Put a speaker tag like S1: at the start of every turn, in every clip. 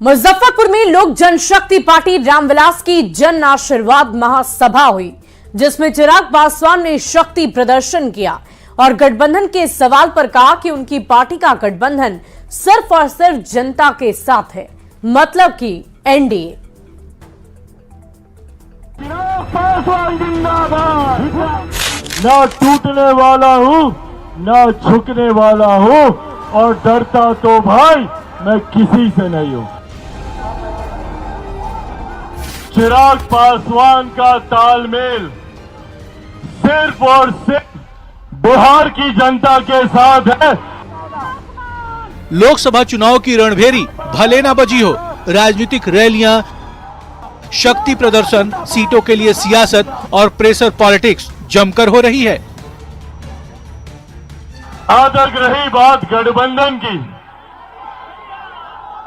S1: मुजफ्फरपुर में लोक जनशक्ति पार्टी रामविलास की जन आशीर्वाद महासभा हुई, जिसमें चिराग पासवान ने शक्ति प्रदर्शन किया और गठबंधन के सवाल पर कहा कि उनकी पार्टी का गठबंधन सिर्फ और सिर्फ जनता के साथ है, मतलब कि एनडीए।
S2: ना टूटने वाला हूँ, ना झुकने वाला हूँ, और डरता तो भाई मैं किसी से नहीं हूँ। चिराग पासवान का तालमेल सिर्फ और सिर्फ बिहार की जनता के साथ है।
S3: लोकसभा चुनाव की रणभेरी भले ना बजी हो, राजनीतिक रैलियां, शक्ति प्रदर्शन, सीटों के लिए सियासत और प्रेशर पॉलिटिक्स जमकर हो रही है।
S2: तक रही बात गठबंधन की,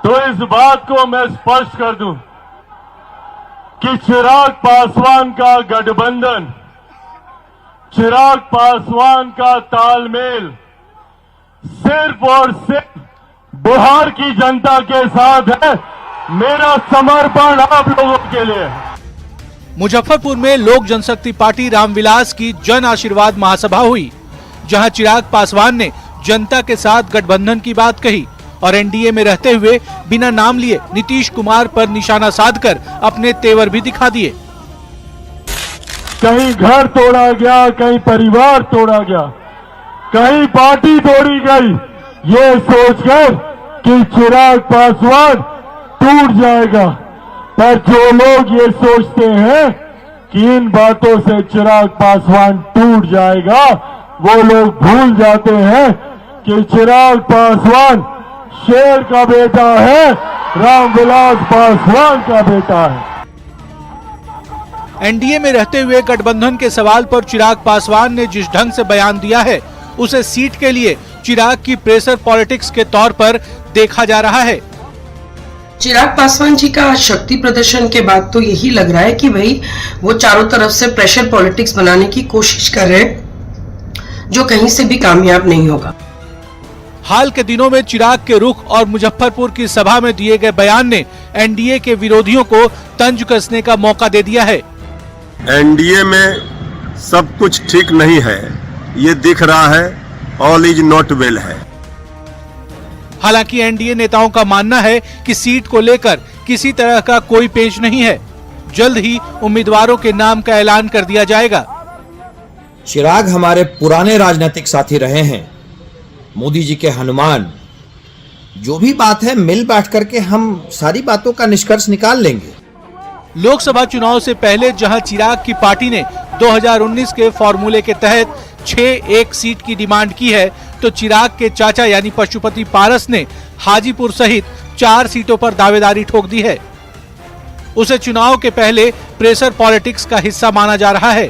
S2: तो इस बात को मैं स्पष्ट कर दूं कि चिराग पासवान का गठबंधन, चिराग पासवान का तालमेल सिर्फ और सिर्फ बिहार की जनता के साथ है। मेरा समर्पण आप लोगों के लिए है।
S3: मुजफ्फरपुर में लोक जनशक्ति पार्टी रामविलास की जन आशीर्वाद महासभा हुई, जहां चिराग पासवान ने जनता के साथ गठबंधन की बात कही और एनडीए में रहते हुए बिना नाम लिए नीतीश कुमार पर निशाना साधकर अपने तेवर भी दिखा दिए।
S2: कहीं घर तोड़ा गया, कहीं परिवार तोड़ा गया, कहीं पार्टी तोड़ी गई, ये सोचकर कि चिराग पासवान टूट जाएगा। पर जो लोग ये सोचते हैं कि इन बातों से चिराग पासवान टूट जाएगा, वो लोग भूल जाते हैं कि चिराग पासवान शेर का बेटा है, रामविलास पासवान का बेटा है।
S3: एनडीए में रहते हुए गठबंधन के सवाल पर चिराग पासवान ने जिस ढंग से बयान दिया है, उसे सीट के लिए चिराग की प्रेशर पॉलिटिक्स के तौर पर देखा जा रहा है।
S4: चिराग पासवान जी का शक्ति प्रदर्शन के बाद तो यही लग रहा है कि भाई वो चारों तरफ से प्रेशर पॉलिटिक्स बनाने की कोशिश कर रहे हैं, जो कहीं से भी कामयाब नहीं होगा।
S3: हाल के दिनों में चिराग के रुख और मुजफ्फरपुर की सभा में दिए गए बयान ने एनडीए के विरोधियों को तंज कसने का मौका दे दिया है।
S5: एनडीए में सब कुछ ठीक नहीं है, ये दिख रहा है। ऑल इज नॉट वेल है।
S3: हालांकि एनडीए नेताओं का मानना है कि सीट को लेकर किसी तरह का कोई पेच नहीं है, जल्द ही उम्मीदवारों के नाम का ऐलान कर दिया जाएगा।
S6: चिराग हमारे पुराने राजनीतिक साथी रहे हैं, मोदी जी के हनुमान। जो भी बात है मिल बैठ करके हम सारी बातों का निष्कर्ष निकाल लेंगे।
S3: लोकसभा चुनाव से पहले जहां चिराग की पार्टी ने 2019 के फॉर्मूले के तहत 6 सीट की डिमांड की है, तो चिराग के चाचा यानी पशुपति पारस ने हाजीपुर सहित 4 सीटों पर दावेदारी ठोक दी है। उसे चुनाव के पहले प्रेशर पॉलिटिक्स का हिस्सा माना जा रहा है।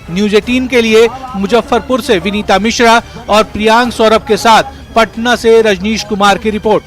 S3: न्यूज 18 के लिए मुजफ्फरपुर से विनीता मिश्रा और प्रियांक सौरभ के साथ पटना से रजनीश कुमार की रिपोर्ट।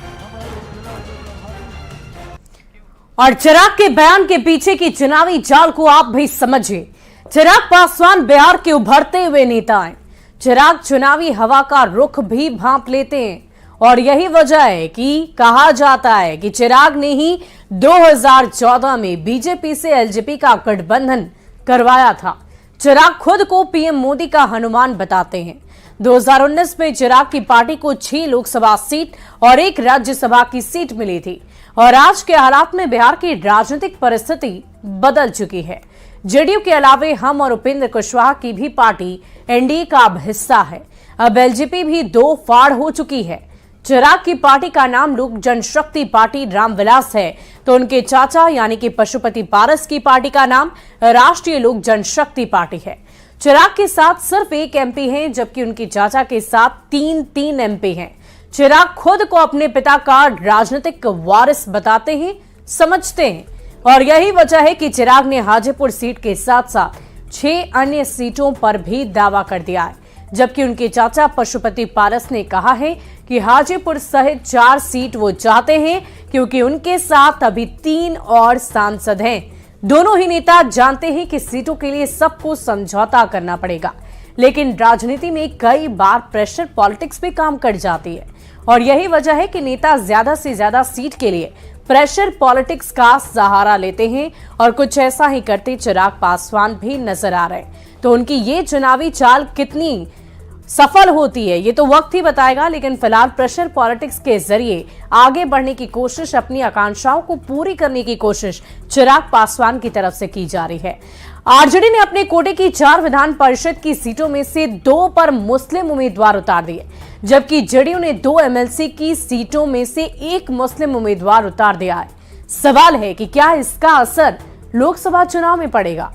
S1: और चिराग के बयान के पीछे की चुनावी चाल को आप भी समझिए। चिराग पासवान बिहार के उभरते हुए नेता हैं। चिराग चुनावी हवा का रुख भी भांप लेते हैं और यही वजह है कि कहा जाता है कि चिराग ने ही 2014 में बीजेपी से एलजेपी का गठबंधन करवाया था। चिराग खुद को पीएम मोदी का हनुमान बताते हैं। 2019 में चिराग की पार्टी को 6 लोकसभा सीट और 1 राज्यसभा की सीट मिली थी और आज के हालात में बिहार की राजनीतिक परिस्थिति बदल चुकी है। जेडीयू के अलावे हम और उपेंद्र कुशवाहा की भी पार्टी एनडीए का अब हिस्सा है। अब एलजेपी भी 2 फाड़ हो चुकी है। चिराग की पार्टी का नाम लोक जनशक्ति पार्टी रामविलास है, तो उनके चाचा यानी कि पशुपति पारस की पार्टी का नाम राष्ट्रीय लोक जनशक्ति पार्टी है। चिराग के साथ सिर्फ 1 एमपी है, जबकि उनके चाचा के साथ 3 एमपी हैं। चिराग खुद को अपने पिता का राजनीतिक वारिस बताते हैं, समझते हैं, और यही वजह है कि चिराग ने हाजीपुर सीट के साथ साथ 6 अन्य सीटों पर भी दावा कर दिया है, जबकि उनके चाचा पशुपति पारस ने कहा है कि हाजीपुर सहित 4 सीट वो चाहते हैं, क्योंकि उनके साथ अभी 3 और सांसद हैं। दोनों ही नेता जानते हैं कि सीटों के लिए सबको समझौता करना पड़ेगा, लेकिन राजनीति में कई बार प्रेशर पॉलिटिक्स भी काम कर जाती है और यही वजह है कि नेता ज्यादा से ज्यादा सीट के लिए प्रेशर पॉलिटिक्स का सहारा लेते हैं और कुछ ऐसा ही करते चिराग पासवान भी नजर आ रहे हैं। तो उनकी ये चुनावी चाल कितनी सफल होती है ये तो वक्त ही बताएगा, लेकिन फिलहाल प्रेशर पॉलिटिक्स के जरिए आगे बढ़ने की कोशिश, अपनी आकांक्षाओं को पूरी करने की कोशिश चिराग पासवान की तरफ से की जा रही है। आरजेडी ने अपने कोटे की 4 विधान परिषद की सीटों में से 2 पर मुस्लिम उम्मीदवार उतार दिए, जबकि जेडीयू ने 2 एमएलसी की सीटों में से 1 मुस्लिम उम्मीदवार उतार दिया है। सवाल है कि क्या इसका असर लोकसभा चुनाव में पड़ेगा।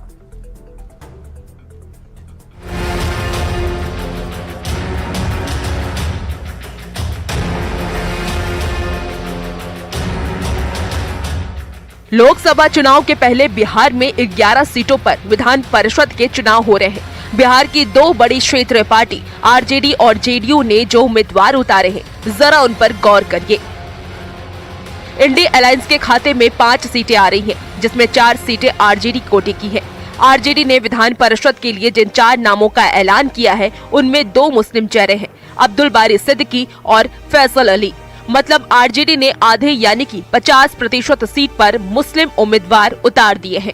S7: लोकसभा चुनाव के पहले बिहार में 11 सीटों पर विधान परिषद के चुनाव हो रहे हैं। बिहार की 2 बड़ी क्षेत्रीय पार्टी आरजेडी और जेडीयू ने जो उम्मीदवार उतारे हैं, जरा उन पर गौर करिए। इंडिया अलायंस के खाते में 5 सीटें आ रही हैं, जिसमें 4 सीटें आरजेडी कोटे की हैं। आरजेडी ने विधान परिषद के लिए जिन 4 नामों का ऐलान किया है, उनमें 2 मुस्लिम चेहरे हैं, अब्दुल बारी सिद्दीकी और फैसल अली। मतलब आरजेडी ने आधे यानी कि 50% सीट पर मुस्लिम उम्मीदवार उतार दिए हैं।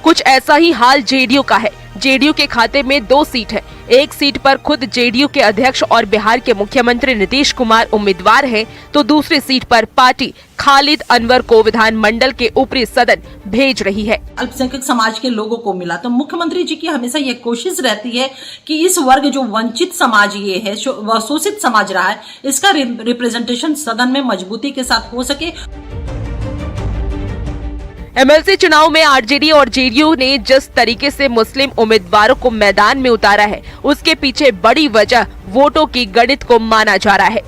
S7: कुछ ऐसा ही हाल जेडीयू का है। जेडीयू के खाते में 2 सीट है। एक सीट पर खुद जेडीयू के अध्यक्ष और बिहार के मुख्यमंत्री नीतीश कुमार उम्मीदवार हैं, तो दूसरी सीट पर पार्टी खालिद अनवर को विधानमंडल के ऊपरी सदन भेज रही है।
S8: अल्पसंख्यक समाज के लोगों को मिला, तो मुख्यमंत्री जी की हमेशा ये कोशिश रहती है कि इस वर्ग जो वंचित समाज ये है, शोषित समाज रहा है, इसका रिप्रेजेंटेशन सदन में मजबूती के साथ हो सके।
S7: एमएलसी चुनाव में आरजेडी और जेडीयू ने जिस तरीके से मुस्लिम उम्मीदवारों को मैदान में उतारा है, उसके पीछे बड़ी वजह वोटों की गणित को माना जा रहा है।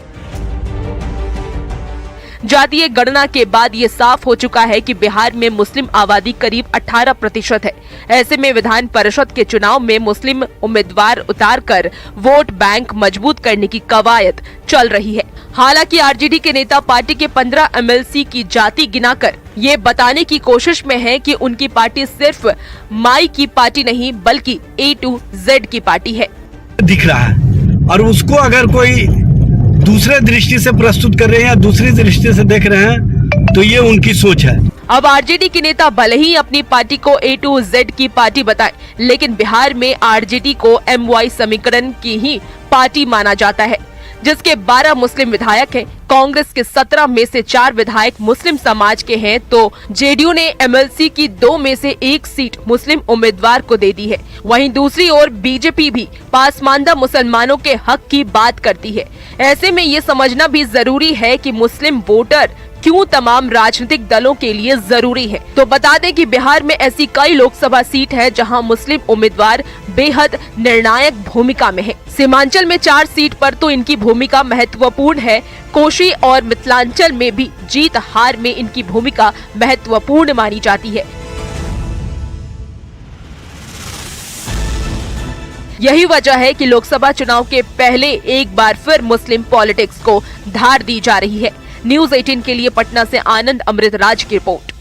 S7: जातीय गणना के बाद ये साफ हो चुका है कि बिहार में मुस्लिम आबादी करीब 18% है। ऐसे में विधान परिषद के चुनाव में मुस्लिम उम्मीदवार उतारकर वोट बैंक मजबूत करने की कवायद चल रही है। हालांकि आरजेडी के नेता पार्टी के 15 एमएलसी की जाति गिनाकर ये बताने की कोशिश में है कि उनकी पार्टी सिर्फ माई की पार्टी नहीं, बल्कि A to Z की पार्टी है।
S9: दिख रहा है और उसको अगर कोई दूसरे दृष्टि से प्रस्तुत कर रहे हैं या दूसरी दृष्टि से देख रहे हैं, तो ये उनकी सोच है।
S7: अब आरजेडी के नेता भले ही अपनी पार्टी को A to Z की पार्टी बताएं, लेकिन बिहार में आरजेडी को MY समीकरण की ही पार्टी माना जाता है, जिसके 12 मुस्लिम विधायक हैं। कांग्रेस के 17 में से 4 विधायक मुस्लिम समाज के हैं, तो जेडीयू ने एमएलसी की 2 में से 1 सीट मुस्लिम उम्मीदवार को दे दी है। वहीं दूसरी ओर बीजेपी भी पासमानदा मुसलमानों के हक की बात करती है। ऐसे में ये समझना भी जरूरी है कि मुस्लिम वोटर क्यों तमाम राजनीतिक दलों के लिए जरूरी है। तो बता दें कि बिहार में ऐसी कई लोकसभा सीट है जहां मुस्लिम उम्मीदवार बेहद निर्णायक भूमिका में है। सीमांचल में 4 सीट पर तो इनकी भूमिका महत्वपूर्ण है। कोशी और मिथिलांचल में भी जीत हार में इनकी भूमिका महत्वपूर्ण मानी जाती है। यही वजह है कि लोकसभा चुनाव के पहले एक बार फिर मुस्लिम पॉलिटिक्स को धार दी जा रही है। न्यूज़ 18 के लिए पटना से आनंद अमृतराज की रिपोर्ट।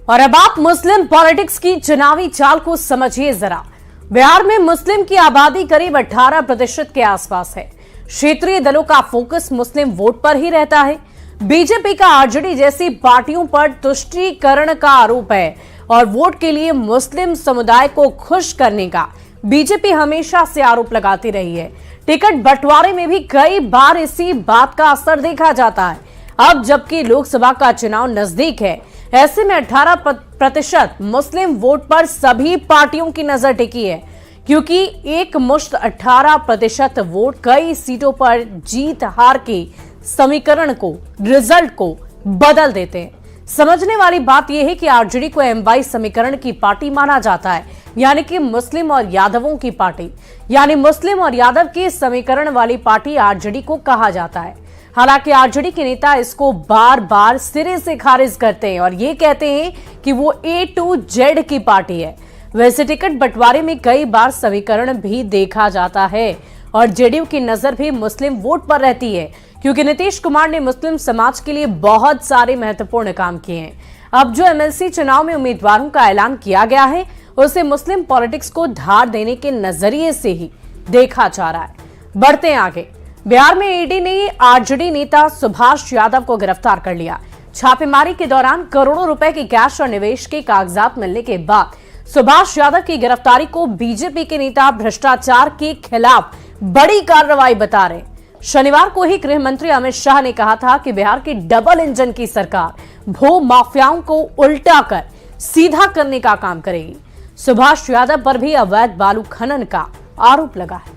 S1: और अब आप मुस्लिम पॉलिटिक्स की चुनावी चाल को समझिए जरा। बिहार में मुस्लिम की आबादी करीब 18% के आसपास है। क्षेत्रीय दलों का फोकस मुस्लिम वोट पर ही रहता है। बीजेपी का आरजेडी जैसी पार्टियों पर तुष्टीकरण का आरोप है और वोट के लिए मुस्लिम समुदाय को खुश करने का बीजेपी हमेशा से आरोप लगाती रही है। टिकट बंटवारे में भी कई बार इसी बात का असर देखा जाता है। अब जबकि लोकसभा का चुनाव नजदीक है, ऐसे में 18% मुस्लिम वोट पर सभी पार्टियों की नजर टिकी है, क्योंकि एक मुश्त 18% वोट कई सीटों पर जीत हार के समीकरण को, रिजल्ट को बदल देते हैं। समझने वाली बात यह है कि आरजेडी को MY समीकरण की पार्टी माना जाता है, यानी कि मुस्लिम और यादवों की पार्टी, यानी मुस्लिम और यादव के समीकरण वाली पार्टी आरजेडी को कहा जाता है। हालांकि आरजेडी के नेता इसको बार बार सिरे से खारिज करते हैं और ये कहते हैं कि वो A to Z की पार्टी है। वैसे टिकट बंटवारे में कई बार समीकरण भी देखा जाता है और जेडीयू की नजर भी मुस्लिम वोट पर रहती है, क्योंकि नीतीश कुमार ने मुस्लिम समाज के लिए बहुत सारे महत्वपूर्ण काम किए हैं। अब जो एमएलसी चुनाव में उम्मीदवारों का ऐलान किया गया है उसे मुस्लिम पॉलिटिक्स को धार देने के नजरिए से ही देखा जा रहा है। बढ़ते हैं आगे। बिहार में ईडी ने आरजेडी नेता सुभाष यादव को गिरफ्तार कर लिया। छापेमारी के दौरान करोड़ों रुपए की कैश और निवेश के कागजात मिलने के बाद सुभाष यादव की गिरफ्तारी को बीजेपी के नेता भ्रष्टाचार के खिलाफ बड़ी कार्रवाई बता रहे। शनिवार को ही गृह मंत्री अमित शाह ने कहा था कि बिहार की डबल इंजन की सरकार भू माफियाओं को उल्टा कर सीधा करने का काम करेगी। सुभाष यादव पर भी अवैध बालू खनन का आरोप लगा है।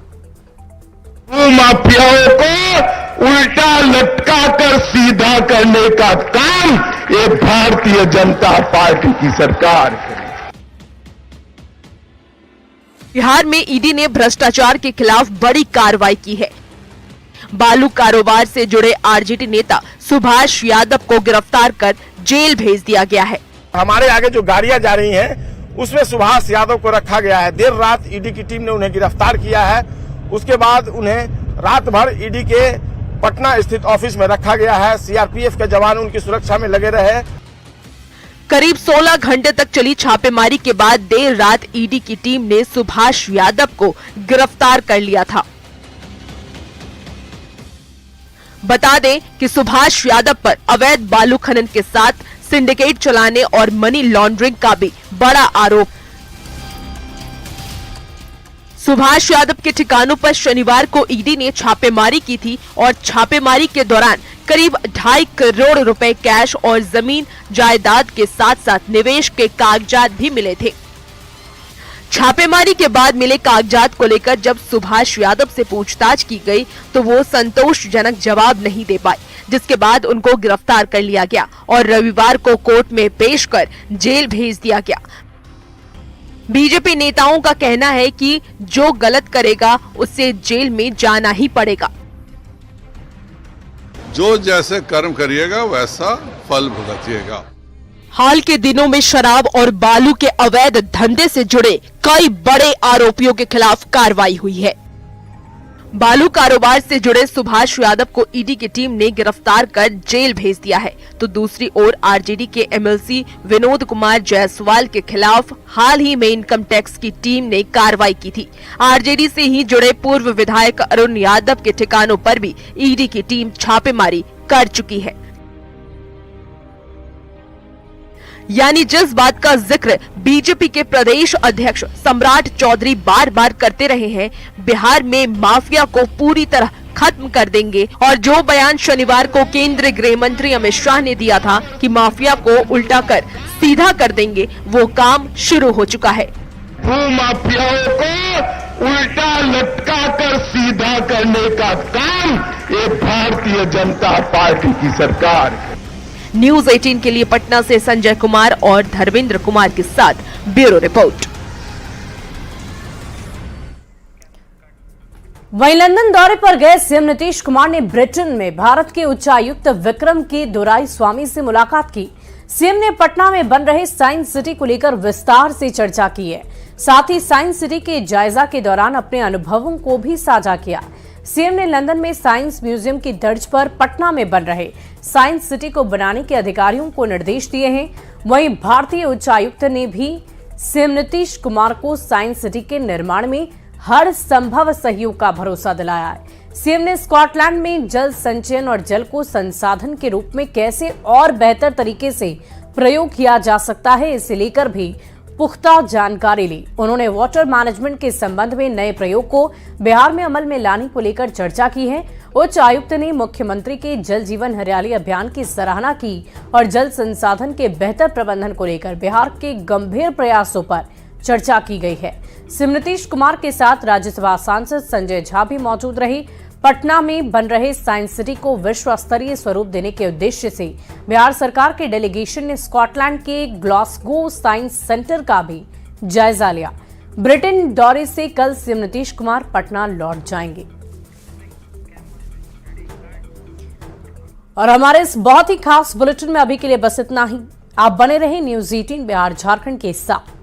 S2: भू माफियाओं को उल्टा लटका कर सीधा करने का काम ये भारतीय जनता पार्टी की सरकार करेगी।
S7: बिहार में ईडी ने भ्रष्टाचार के खिलाफ बड़ी कार्रवाई की है। बालू कारोबार से जुड़े आरजेडी नेता सुभाष यादव को गिरफ्तार कर जेल भेज दिया गया है।
S10: हमारे आगे जो गाड़ियां जा रही हैं उसमें सुभाष यादव को रखा गया है। देर रात ईडी की टीम ने उन्हें गिरफ्तार किया है। उसके बाद उन्हें रात भर ईडी के पटना स्थित ऑफिस में रखा गया है। सीआरपीएफ के जवान उनकी सुरक्षा में लगे रहे।
S7: करीब 16 घंटे तक चली छापेमारी के बाद देर रात ईडी की टीम ने सुभाष यादव को गिरफ्तार कर लिया था। बता दें कि सुभाष यादव पर अवैध बालू खनन के साथ सिंडिकेट चलाने और मनी लॉन्ड्रिंग का भी बड़ा आरोप। सुभाष यादव के ठिकानों पर शनिवार को ईडी ने छापेमारी की थी और छापेमारी के दौरान करीब 2.5 करोड़ रुपए कैश और जमीन जायदाद के साथ साथ निवेश के कागजात भी मिले थे। छापेमारी के बाद मिले कागजात को लेकर जब सुभाष यादव से पूछताछ की गई तो वो संतोषजनक जवाब नहीं दे पाए, जिसके बाद उनको गिरफ्तार कर लिया गया और रविवार को कोर्ट में पेश कर जेल भेज दिया गया। बीजेपी नेताओं का कहना है कि जो गलत करेगा उसे जेल में जाना ही पड़ेगा।
S11: जो जैसे कर्म करिएगा वैसा फल भुगतिएगा।
S7: हाल के दिनों में शराब और बालू के अवैध धंधे से जुड़े कई बड़े आरोपियों के खिलाफ कार्रवाई हुई है। बालू कारोबार से जुड़े सुभाष यादव को ईडी की टीम ने गिरफ्तार कर जेल भेज दिया है, तो दूसरी ओर आरजेडी के एमएलसी विनोद कुमार जायसवाल के खिलाफ हाल ही में इनकम टैक्स की टीम ने कार्रवाई की थी। आरजेडी से ही जुड़े पूर्व विधायक अरुण यादव के ठिकानों पर भी ईडी की टीम छापेमारी कर चुकी है। यानी जिस बात का जिक्र बीजेपी के प्रदेश अध्यक्ष सम्राट चौधरी बार बार करते रहे हैं, बिहार में माफिया को पूरी तरह खत्म कर देंगे, और जो बयान शनिवार को केंद्रीय गृह मंत्री अमित शाह ने दिया था कि माफिया को उल्टा कर सीधा कर देंगे, वो काम शुरू हो चुका है।
S2: भू माफियाओं को उल्टा लटका कर सीधा करने का काम ये भारतीय जनता पार्टी की सरकार है।
S7: न्यूज 18 के लिए पटना से संजय कुमार और धर्मेंद्र कुमार के साथ ब्यूरो रिपोर्ट।
S1: वहीं लंदन दौरे पर गए सीएम नीतीश कुमार ने ब्रिटेन में भारत के उच्चायुक्त विक्रम के दोराईस्वामी से मुलाकात की। सीएम ने पटना में बन रहे साइंस सिटी को लेकर विस्तार से चर्चा की है। साथ ही साइंस सिटी के जायजा के दौरान अपने अनुभवों को भी साझा किया। सीएम ने लंदन में साइंस म्यूजियम की तर्ज पर पटना में बन रहे साइंस सिटी को बनाने के अधिकारियों को निर्देश दिए हैं। वहीं भारतीय उच्चायुक्त ने भी सीएम नीतीश कुमार को साइंस सिटी के निर्माण में हर संभव सहयोग का भरोसा दिलाया है। सीएम ने स्कॉटलैंड में जल संचयन और जल को संसाधन के रूप में कैसे और बेहतर तरीके से प्रयोग किया जा सकता है, इसे लेकर भी पुख्ता जानकारी ली। उन्होंने वाटर मैनेजमेंट के संबंध में नए प्रयोग को बिहार में अमल में लाने को लेकर चर्चा की है। उच्च आयुक्त ने मुख्यमंत्री के जल जीवन हरियाली अभियान की सराहना की और जल संसाधन के बेहतर प्रबंधन को लेकर बिहार के गंभीर प्रयासों पर चर्चा की गई है। सीएम नीतीश कुमार के साथ राज्यसभा सांसद संजय झा भी मौजूद रहे। पटना में बन रहे साइंस सिटी को विश्व स्तरीय स्वरूप देने के उद्देश्य से बिहार सरकार के डेलीगेशन ने स्कॉटलैंड के ग्लासगो साइंस सेंटर का भी जायजा लिया। ब्रिटेन दौरे से कल सीएम नीतीश कुमार पटना लौट जाएंगे। और हमारे इस बहुत ही खास बुलेटिन में अभी के लिए बस इतना ही। आप बने रहे न्यूज 18 बिहार झारखंड के साथ।